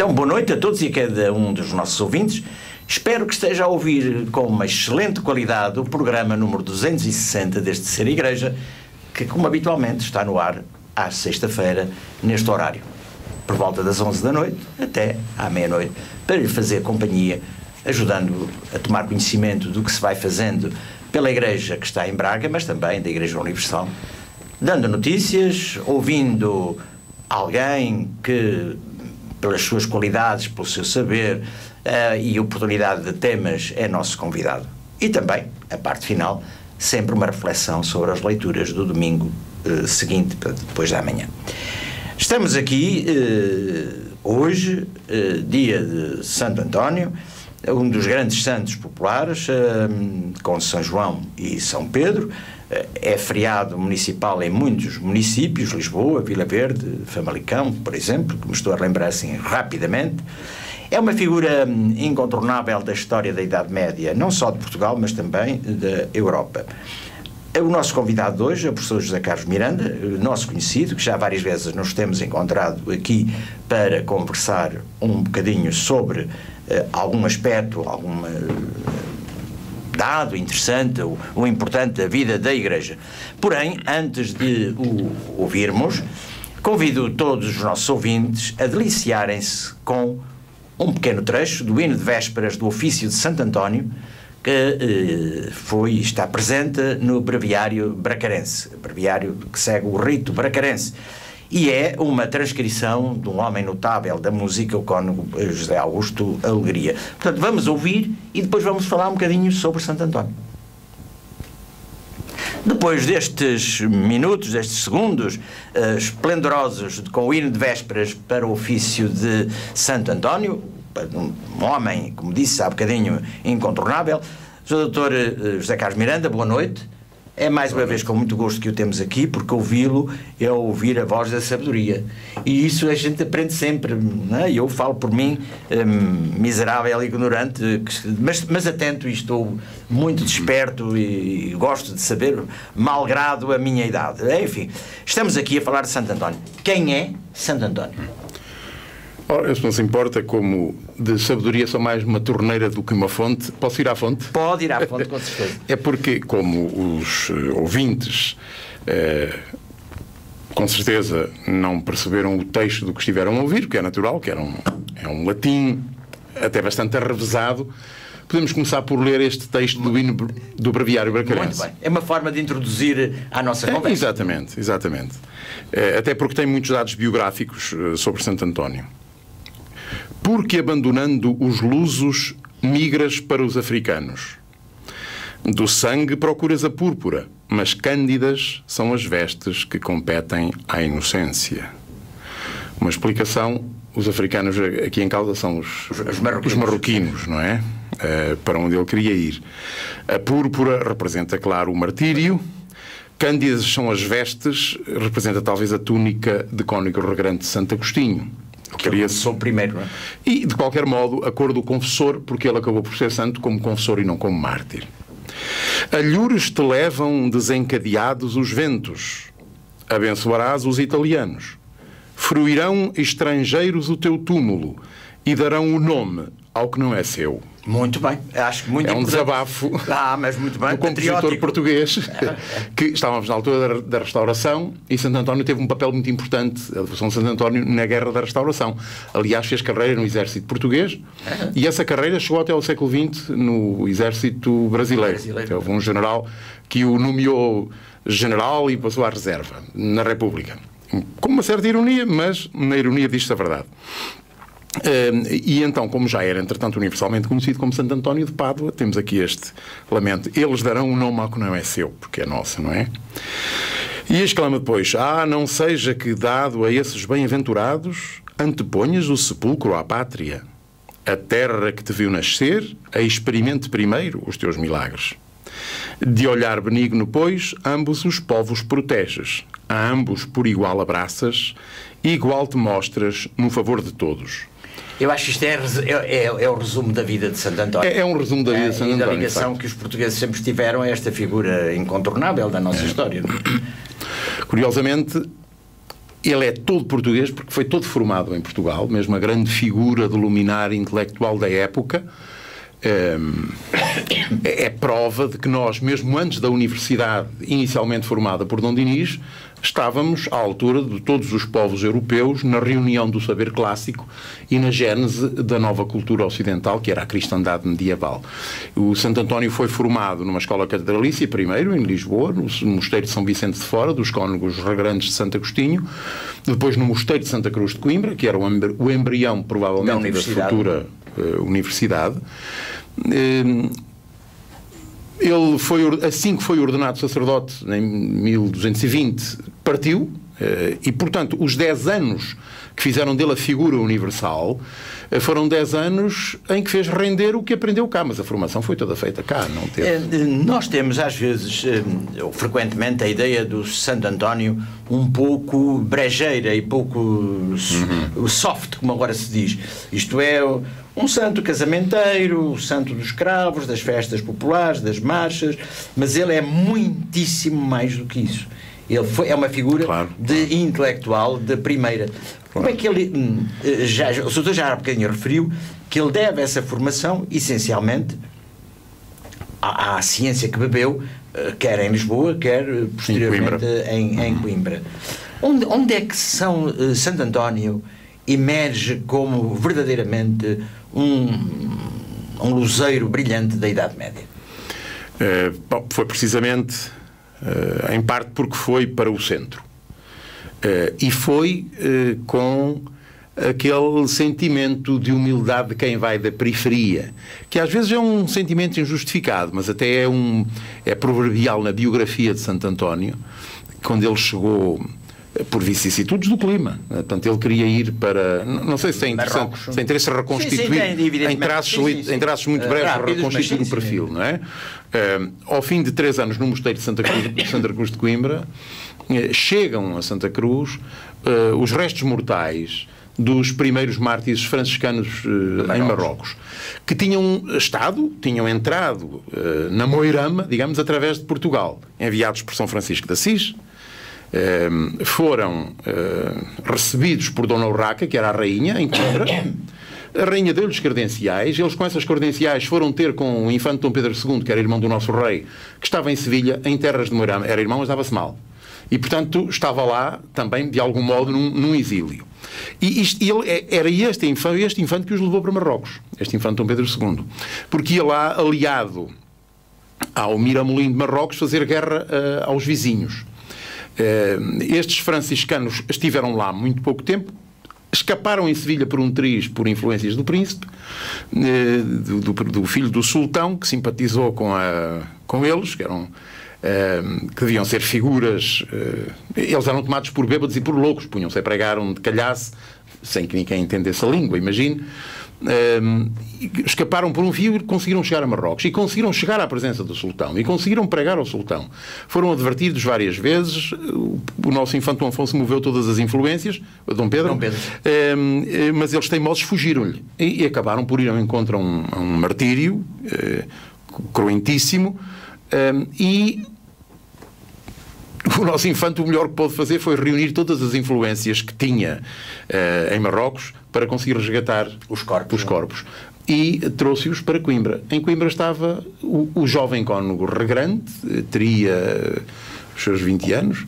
Então, boa noite a todos e a cada um dos nossos ouvintes. Espero que esteja a ouvir com uma excelente qualidade o programa número 260 deste Ser Igreja, que, como habitualmente, está no ar à sexta-feira, neste horário, por volta das 11 da noite até à meia-noite, para lhe fazer companhia, ajudando a tomar conhecimento do que se vai fazendo pela Igreja que está em Braga, mas também da Igreja Universal, dando notícias, ouvindo alguém que, pelas suas qualidades, pelo seu saber e oportunidade de temas, é nosso convidado. E também, a parte final, sempre uma reflexão sobre as leituras do domingo seguinte, depois da manhã. Estamos aqui hoje, dia de Santo António, um dos grandes santos populares, com São João e São Pedro. É feriado municipal em muitos municípios, Lisboa, Vila Verde, Famalicão, por exemplo, que me estou a lembrar assim rapidamente. É uma figura incontornável da história da Idade Média, não só de Portugal, mas também da Europa. O nosso convidado de hoje é o professor José Carlos Miranda, nosso conhecido, que já várias vezes nos temos encontrado aqui para conversar um bocadinho sobre algum aspecto, algum dado interessante ou importante da vida da Igreja. Porém, antes de o ouvirmos, convido todos os nossos ouvintes a deliciarem-se com um pequeno trecho do hino de vésperas do ofício de Santo António, que está presente no breviário bracarense, breviário que segue o rito bracarense, e é uma transcrição de um homem notável da música, o cônego José Augusto Alegria. Portanto, vamos ouvir e depois vamos falar um bocadinho sobre Santo António. Depois destes minutos, destes segundos esplendorosos com o hino de vésperas para o ofício de Santo António, um homem, como disse há bocadinho, incontornável, o Sr. Dr. José Carlos Miranda, boa noite. É mais uma vez com muito gosto que o temos aqui, porque ouvi-lo é ouvir a voz da sabedoria. E isso a gente aprende sempre, não é? Eu falo por mim, miserável e ignorante, mas atento, e estou muito desperto e gosto de saber, malgrado a minha idade. Enfim, estamos aqui a falar de Santo António. Quem é Santo António? Ora, se não se importa, como de sabedoria sou mais uma torneira do que uma fonte, posso ir à fonte? Pode ir à fonte, com certeza. É porque, como os ouvintes com certeza não perceberam o texto do que estiveram a ouvir, que é natural, que é um latim até bastante arrevesado, podemos começar por ler este texto do hino do breviário bracarense. Muito bem. É uma forma de introduzir à nossa conversa. Exatamente. Até porque tem muitos dados biográficos sobre Santo António. Porque abandonando os lusos, migras para os africanos. Do sangue procuras a púrpura, mas cândidas são as vestes que competem à inocência. Uma explicação, os africanos aqui em causa são os marroquinos, não é? Para onde ele queria ir. A púrpura representa, claro, o martírio. Cândidas são as vestes, representa talvez a túnica de cônigo regrante de Santo Agostinho. Que sou o primeiro, não é? E, de qualquer modo, a cor do confessor, porque ele acabou por ser santo como confessor e não como mártir. Alhures te levam desencadeados os ventos. Abençoarás os italianos. Fruirão estrangeiros o teu túmulo e darão o nome ao que não é seu. Muito bem, acho que muito importante. É um desabafo mas muito bem, do compositor português, que estávamos na altura da Restauração, e Santo António teve um papel muito importante, a devoção de Santo António, na Guerra da Restauração. Aliás, fez carreira no exército português, e essa carreira chegou até ao século XX no exército brasileiro. Houve um general que o nomeou general e passou à reserva, na República. Com uma certa ironia, mas na ironia diz-se a verdade. E então, como já era, entretanto, universalmente conhecido como Santo António de Pádua, temos aqui este lamento. Eles darão um nome ao que não é seu, porque é nosso, não é? E exclama depois: não seja que, dado a esses bem-aventurados, anteponhas o sepulcro à pátria. A terra que te viu nascer, a experimente primeiro os teus milagres. De olhar benigno, pois, ambos os povos proteges. A ambos por igual abraças, igual te mostras no favor de todos. Eu acho que isto é o resumo da vida de Santo António. É um resumo da vida de Santo António. E da ligação que os portugueses sempre tiveram a esta figura incontornável da nossa história. Curiosamente, Ele é todo português porque foi todo formado em Portugal, mesmo a grande figura do luminário intelectual da época. É prova de que nós, mesmo antes da universidade inicialmente formada por Dom Dinis, estávamos à altura de todos os povos europeus na reunião do saber clássico e na gênese da nova cultura ocidental, que era a cristandade medieval. O Santo António foi formado numa escola catedralícia, primeiro em Lisboa, no Mosteiro de São Vicente de Fora, dos cônegos regrantes de Santo Agostinho, depois no Mosteiro de Santa Cruz de Coimbra, que era o embrião, provavelmente, da futura universidade. Ele foi, assim que foi ordenado sacerdote, em 1220, partiu, e, portanto, os 10 anos que fizeram dele a figura universal foram 10 anos em que fez render o que aprendeu cá, mas a formação foi toda feita cá, não teve. Nós temos, às vezes, ou frequentemente, a ideia do Santo António um pouco brejeira e pouco soft, como agora se diz. Isto é, um santo casamenteiro, o santo dos cravos, das festas populares, das marchas, mas ele é muitíssimo mais do que isso. Ele é uma figura de intelectual de primeira. Como é que ele... o Soutor já há bocadinho referiu que ele deve essa formação, essencialmente, à ciência que bebeu, quer em Lisboa, quer posteriormente em Coimbra. Onde é que Santo António emerge como verdadeiramente um luzeiro brilhante da Idade Média? Foi precisamente, em parte, porque foi para o centro. E foi com aquele sentimento de humildade de quem vai da periferia, que às vezes é um sentimento injustificado, mas até é proverbial na biografia de Santo António, quando ele chegou por vicissitudes do clima. Portanto, ele queria ir para... Não sei se é interessante, se é interesse reconstituir, em traços muito breves, reconstituir o perfil, não é? Ao fim de 3 anos no Mosteiro de Santa Cruz de Coimbra, chegam a Santa Cruz os restos mortais dos primeiros mártires franciscanos em Marrocos, que tinham entrado na Moirama, digamos, através de Portugal, enviados por São Francisco de Assis. Foram recebidos por Dona Urraca, que era a rainha, em Coimbra. A rainha deu-lhes credenciais. Eles, com essas credenciais, foram ter com o infante Dom Pedro II, que era irmão do nosso rei, que estava em Sevilha, em terras de Moirama. Era irmão, mas dava-se mal. E, portanto, estava lá também, de algum modo, num exílio. E era este infante que os levou para Marrocos, este infante Dom Pedro II. Porque ia lá, aliado ao Miramolim de Marrocos, fazer guerra aos vizinhos. Estes franciscanos estiveram lá muito pouco tempo, escaparam em Sevilha por um triz por influências do príncipe, do filho do sultão, que simpatizou com eles, que deviam ser figuras... eles eram tomados por bêbados e por loucos, punham-se a pregar onde calhasse, sem que ninguém entendesse a língua, imagine. Escaparam por um fio e conseguiram chegar a Marrocos e conseguiram chegar à presença do sultão e conseguiram pregar ao sultão. Foram advertidos várias vezes. O nosso infante Dom Afonso moveu todas as influências, Dom Pedro. Mas eles teimosos fugiram-lhe e acabaram por ir ao encontro a um martírio cruentíssimo. E o nosso infante, o melhor que pôde fazer foi reunir todas as influências que tinha em Marrocos para conseguir resgatar os corpos. E trouxe-os para Coimbra. Em Coimbra estava o jovem cônego regrande, teria os seus 20 anos,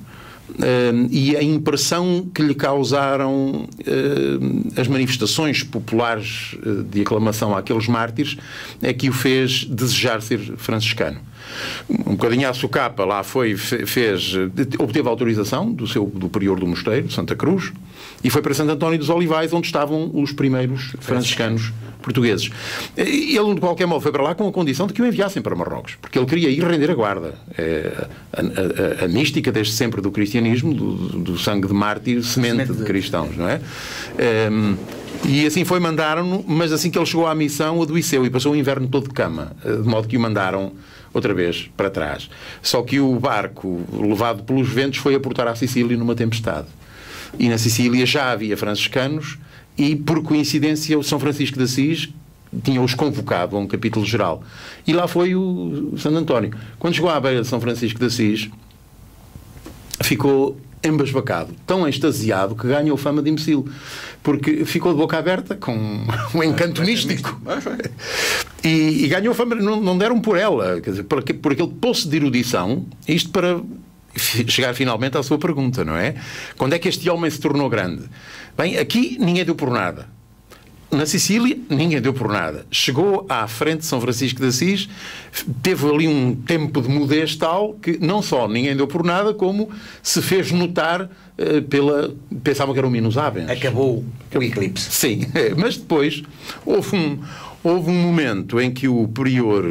e a impressão que lhe causaram as manifestações populares de aclamação àqueles mártires é que o fez desejar ser franciscano. Um bocadinho à socapa lá obteve autorização do prior do mosteiro, Santa Cruz, e foi para Santo António dos Olivais, onde estavam os primeiros franciscanos portugueses. Ele, de qualquer modo, foi para lá com a condição de que o enviassem para Marrocos, porque ele queria ir render a guarda. A mística, desde sempre, do cristianismo, do sangue de mártir, semente de cristãos, não é? E assim foi, mandaram-no, mas assim que ele chegou à missão, adoeceu e passou o inverno todo de cama, de modo que o mandaram outra vez para trás. Só que o barco, levado pelos ventos, foi aportar à Sicília numa tempestade. E na Sicília já havia franciscanos e, por coincidência, o São Francisco de Assis tinha-os convocado a um capítulo geral. E lá foi o Santo António. Quando chegou à beira de São Francisco de Assis, ficou embasbacado, tão extasiado, que ganhou fama de imbecil. Porque ficou de boca aberta com um encanto místico. E ganhou fama, não deram por ela, quer dizer, por aquele poço de erudição, isto para chegar finalmente à sua pergunta, não é? Quando é que este homem se tornou grande? Bem, aqui ninguém deu por nada. Na Sicília, ninguém deu por nada. Chegou à frente de São Francisco de Assis, teve ali um tempo de mudez tal que não só ninguém deu por nada, como se fez notar pensavam que era um minus habens. Acabou o eclipse. Sim, mas depois houve um momento em que o prior,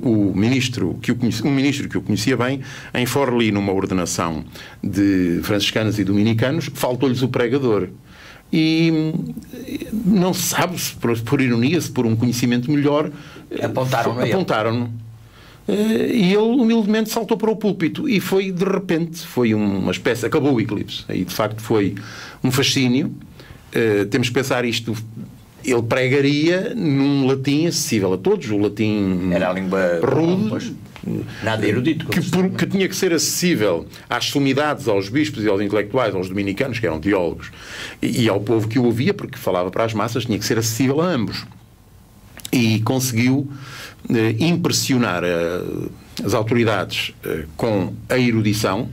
um ministro que o conhecia bem, em Forli, numa ordenação de franciscanos e dominicanos, faltou-lhes o pregador. E não se sabe, se por ironia, se por um conhecimento melhor, apontaram-no. E ele humildemente saltou para o púlpito e foi, de repente, foi uma espécie, acabou o eclipse. Aí, de facto, foi um fascínio. Temos que pensar isto. Ele pregaria num latim acessível a todos, o latim era a língua rude, nada erudito, que tinha que ser acessível às sumidades, aos bispos e aos intelectuais, aos dominicanos, que eram teólogos, e ao povo que o ouvia, porque falava para as massas, tinha que ser acessível a ambos. E conseguiu impressionar as autoridades com a erudição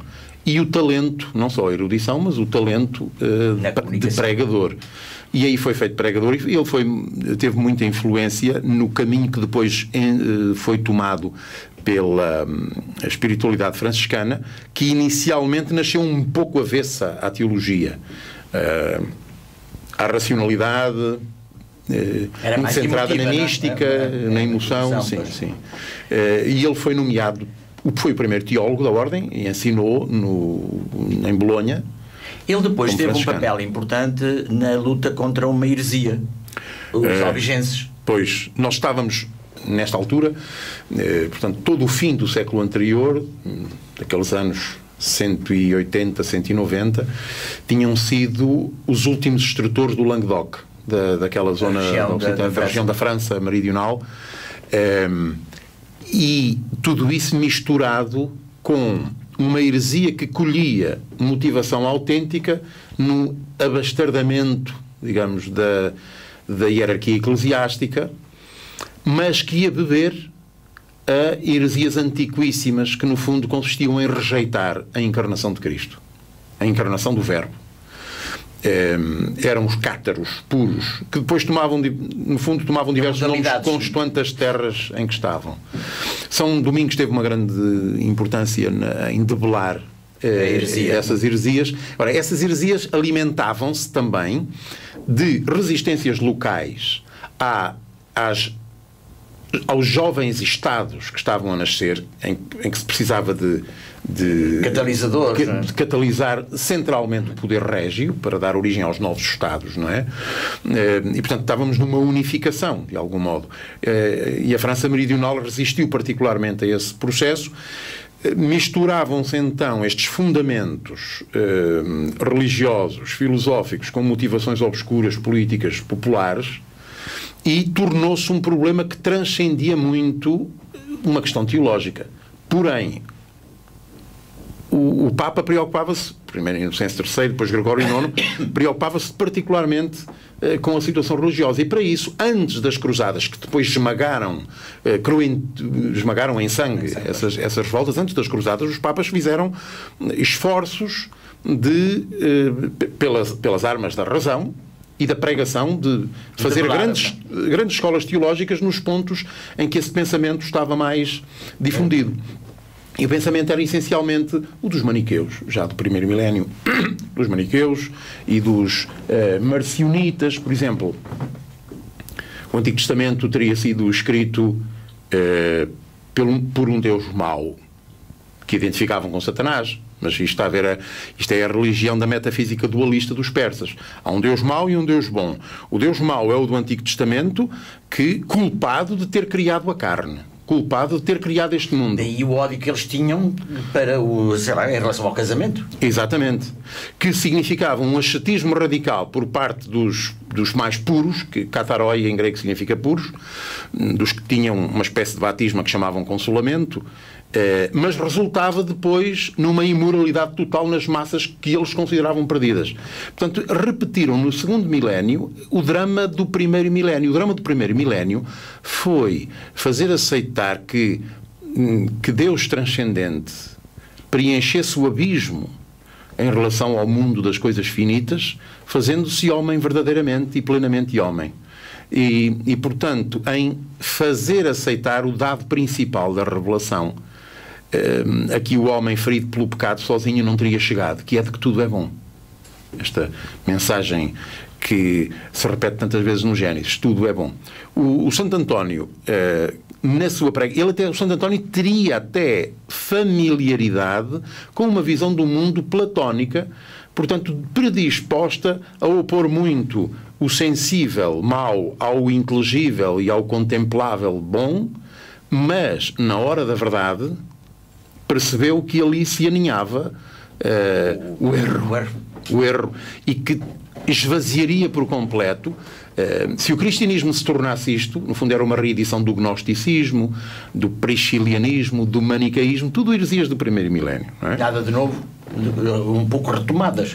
e o talento, não só a erudição, mas o talento de pregador. E aí foi feito pregador, e ele teve muita influência no caminho que depois foi tomado pela espiritualidade franciscana, que inicialmente nasceu um pouco avessa à teologia, à racionalidade, muito centrada na mística, na emoção. Sim. E ele foi nomeado, foi o primeiro teólogo da ordem e ensinou em Bolonha. Ele depois teve um papel importante na luta contra uma heresia, os albigenses. Pois, nós estávamos, nesta altura, portanto, todo o fim do século anterior, daqueles anos 180, 190, tinham sido os últimos instrutores do Languedoc, daquela zona, da região da França meridional, e tudo isso misturado com uma heresia que colhia motivação autêntica no abastardamento, digamos, da hierarquia eclesiástica, mas que ia beber a heresias antiquíssimas que, no fundo, consistiam em rejeitar a encarnação de Cristo, a encarnação do Verbo. Eram os cátaros puros, que depois tomavam diversos nomes consoante as terras em que estavam. São Domingos teve uma grande importância em debelar essas heresias. Ora, essas heresias alimentavam-se também de resistências locais aos jovens estados que estavam a nascer, em que se precisava de catalisar centralmente o poder régio para dar origem aos novos estados, não é? E, portanto, estávamos numa unificação, de algum modo. E a França meridional resistiu particularmente a esse processo. Misturavam-se então estes fundamentos religiosos, filosóficos, com motivações obscuras, políticas, populares, e tornou-se um problema que transcendia muito uma questão teológica. Porém, o Papa preocupava-se, primeiro Inocêncio III, depois Gregório IX, preocupava-se particularmente com a situação religiosa. E para isso, antes das cruzadas, que depois esmagaram em sangue essas revoltas, antes das cruzadas, os Papas fizeram esforços pelas armas da razão e da pregação, de fazer grandes escolas teológicas nos pontos em que esse pensamento estava mais difundido. E o pensamento era essencialmente o dos maniqueus, já do primeiro milénio, dos maniqueus e dos marcionitas, por exemplo. O Antigo Testamento teria sido escrito por um Deus mau, que identificavam com Satanás. Mas isto é a religião da metafísica dualista dos persas. Há um Deus mau e um Deus bom. O Deus mau é o do Antigo Testamento, culpado de ter criado a carne, culpado de ter criado este mundo. Daí o ódio que eles tinham em relação ao casamento. Exatamente. Que significava um ascetismo radical por parte dos mais puros, que kataroi em grego significa puros, dos que tinham uma espécie de batismo que chamavam consolamento, Mas resultava depois numa imoralidade total nas massas que eles consideravam perdidas. Portanto, repetiram no segundo milénio o drama do primeiro milénio. O drama do primeiro milénio foi fazer aceitar que Deus transcendente preenchesse o abismo em relação ao mundo das coisas finitas, fazendo-se homem verdadeiramente e plenamente homem. E, portanto, em fazer aceitar o dado principal da revelação, aqui o homem ferido pelo pecado sozinho não teria chegado, que é de que tudo é bom. Esta mensagem que se repete tantas vezes no Gênesis, tudo é bom. O Santo António, na sua pregação, o Santo António teria até familiaridade com uma visão do mundo platónica, portanto, predisposta a opor muito o sensível mau ao inteligível e ao contemplável bom, mas, na hora da verdade, percebeu que ali se aninhava o erro e que esvaziaria por completo. Se o cristianismo se tornasse isto, no fundo era uma reedição do gnosticismo, do priscilianismo, do manicaísmo, tudo heresias do primeiro milénio. Não é? Nada de novo, um pouco retomadas.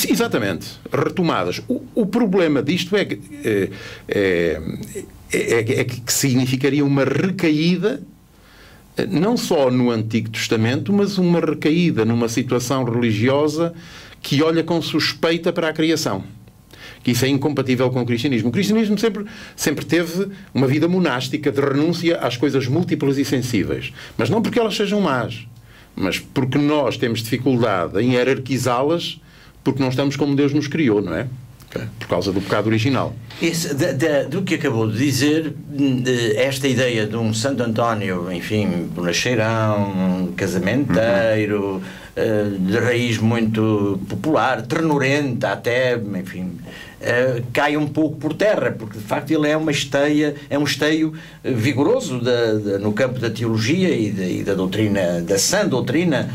Exatamente, retomadas. O problema disto é que significaria uma recaída, não só no Antigo Testamento, mas uma recaída numa situação religiosa que olha com suspeita para a criação. Que isso é incompatível com o cristianismo. O cristianismo sempre teve uma vida monástica de renúncia às coisas múltiplas e sensíveis. Mas não porque elas sejam más, mas porque nós temos dificuldade em hierarquizá-las, porque não estamos como Deus nos criou, não é? Por causa do pecado original. Do que acabou de dizer, esta ideia de um Santo António, enfim, bonacheirão, casamenteiro, de raiz muito popular, ternurenta até, enfim, cai um pouco por terra, porque de facto ele é uma esteia, é um esteio vigoroso no campo da teologia e da doutrina, da sã doutrina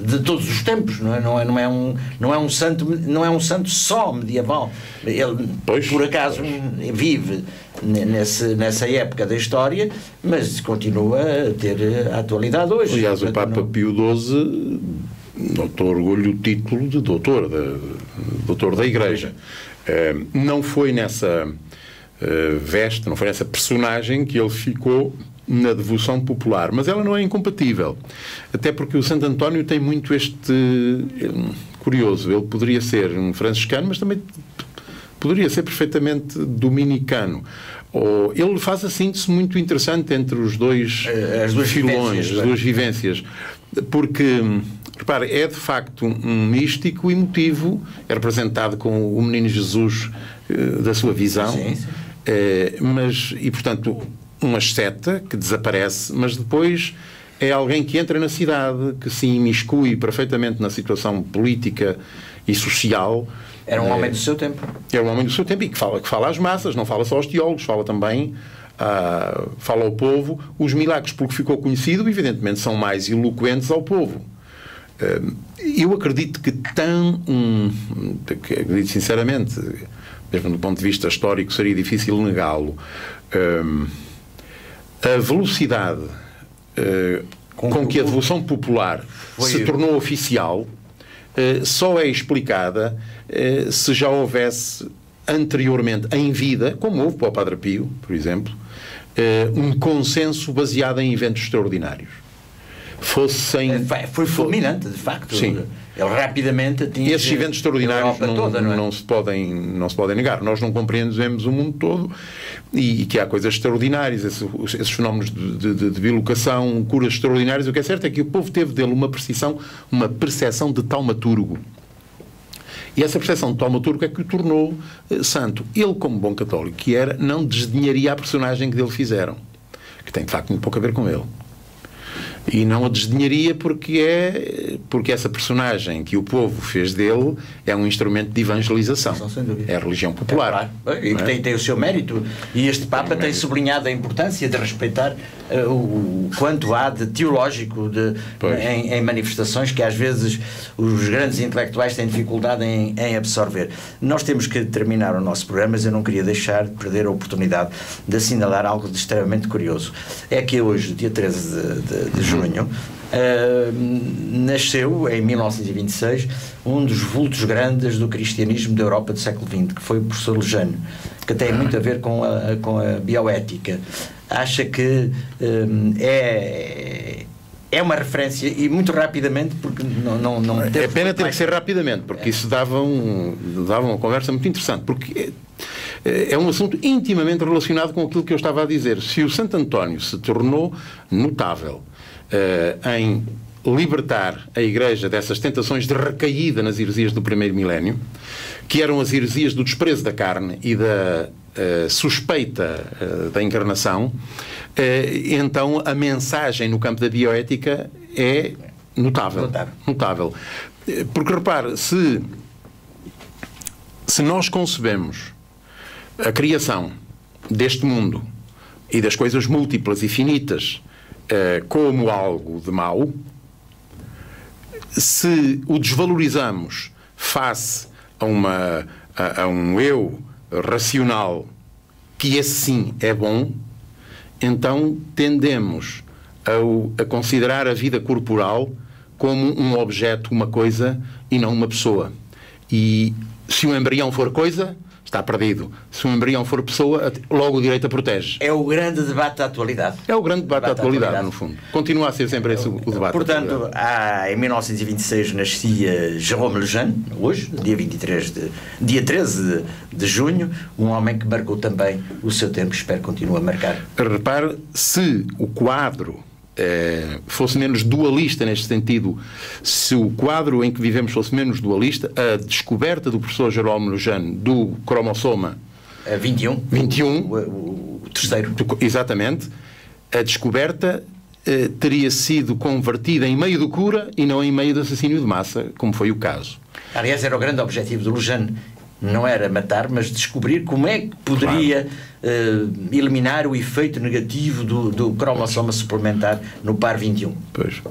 de todos os tempos, não é um santo só medieval. Ele, por acaso, vive nessa época da história, mas continua a ter a atualidade hoje. Aliás, o Papa Pio XII orgulho o título de doutor da Igreja. Não foi nessa veste, não foi nessa personagem que ele ficou na devoção popular, mas ela não é incompatível, até porque o Santo António tem muito curioso, ele poderia ser um franciscano, mas também poderia ser perfeitamente dominicano. Ele faz a síntese muito interessante entre os dois filões, as duas vivências, porque, repare, é de facto um místico emotivo, é representado com o menino Jesus da sua visão, sim, sim. E portanto uma asceta que desaparece, mas depois é alguém que entra na cidade, que se imiscui perfeitamente na situação política e social. Era um homem do seu tempo. Era um homem do seu tempo e que fala às massas, não fala só aos teólogos, fala também fala ao povo. Os milagres, porque ficou conhecido, evidentemente são mais eloquentes ao povo. Eu acredito que acredito sinceramente, mesmo do ponto de vista histórico, seria difícil negá-lo. A velocidade com que a devoção popular se tornou oficial só é explicada se já houvesse anteriormente, em vida, como houve para o Padre Pio, por exemplo, um consenso baseado em eventos extraordinários. Foi fulminante, de facto. Sim. Ele rapidamente atinge. Esses eventos extraordinários toda, não é? não se podem negar. Nós não compreendemos o mundo todo e que há coisas extraordinárias, esses fenómenos de bilocação, curas extraordinárias. O que é certo é que o povo teve dele uma percepção de taumaturgo. E essa percepção de taumaturgo é que o tornou santo. Ele, como bom católico que era, não desdenharia a personagem que dele fizeram, que tem de facto muito pouco a ver com ele. E não a desdenharia porque essa personagem que o povo fez dele é um instrumento de evangelização. Sem dúvida. É a religião popular. E que tem o seu mérito. E este Papa tem sublinhado a importância de respeitar o quanto há de teológico em manifestações que às vezes os grandes intelectuais têm dificuldade em absorver. Nós temos que terminar o nosso programa, mas eu não queria deixar de perder a oportunidade de assinalar algo de extremamente curioso. É que hoje, dia 13 de junho, nasceu em 1926 um dos vultos grandes do cristianismo da Europa do século XX, que foi o professor Lejano, que tem muito a ver com a bioética. Acha que é uma referência, e muito rapidamente, porque não é pena ter que ser rapidamente, porque isso dava uma conversa muito interessante, porque é um assunto intimamente relacionado com aquilo que eu estava a dizer. Se o Santo António se tornou notável em libertar a Igreja dessas tentações de recaída nas heresias do primeiro milénio, que eram as heresias do desprezo da carne e da suspeita da encarnação, então a mensagem no campo da bioética é notável. Porque, repare, se nós concebemos a criação deste mundo e das coisas múltiplas e finitas como algo de mau, se o desvalorizamos face a um eu racional, que esse sim é bom, então tendemos a considerar a vida corporal como um objeto, uma coisa, e não uma pessoa. E se o embrião for coisa, está perdido. Se o embrião for pessoa, logo o direito a protege. É o grande debate da atualidade. É o grande debate da atualidade, no fundo. Continua a ser sempre esse o debate. Portanto, em 1926 nascia Jérôme Lejeune, hoje, dia 13 de junho, um homem que marcou também o seu tempo, espero que continue a marcar. Repare, se o quadro fosse menos dualista neste sentido, se o quadro em que vivemos fosse menos dualista, a descoberta do professor Jérôme Lejeune do cromossoma 21, o terceiro, exatamente, a descoberta teria sido convertida em meio de cura e não em meio de assassínio de massa, como foi o caso. Aliás, era o grande objetivo do Lejeune. Não era matar, mas descobrir como é que poderia eliminar o efeito negativo do cromossoma suplementar no par 21. Pois,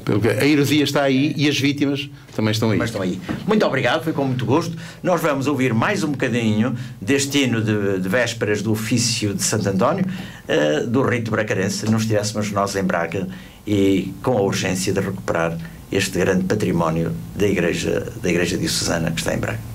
a heresia está aí e as vítimas também estão aí. Muito obrigado, foi com muito gosto. Nós vamos ouvir mais um bocadinho deste hino de vésperas do ofício de Santo António, do rito bracarense, nos estivéssemos nós em Braga, e com a urgência de recuperar este grande património da Igreja Diocesana que está em Braga.